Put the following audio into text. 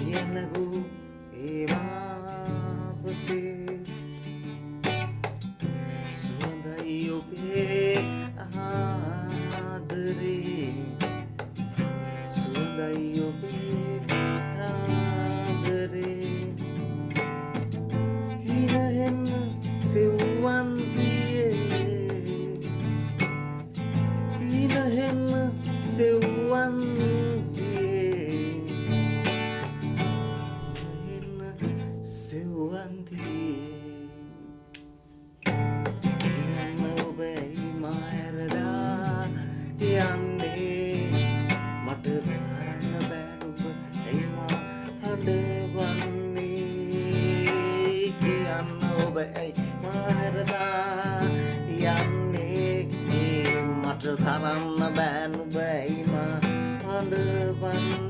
කියන්නකු ඒවාපතේ සුවඳයි ඔබේ ආදරේ සුවඳයි ඔබේ ආදරේ හිරහෙන්න සෙව්වන් දියේ හිරහෙන්න සෙව්වන් කියන්න ඔබයි මායරදා යන්නේ මට දරන්න බෑනුබ ඇයිමා හඬවන්නේ කියන්න ඔබයි මායරදා යන්නේ මට තරන්න බෑනුබ ඇයිමා හඬවන්නේ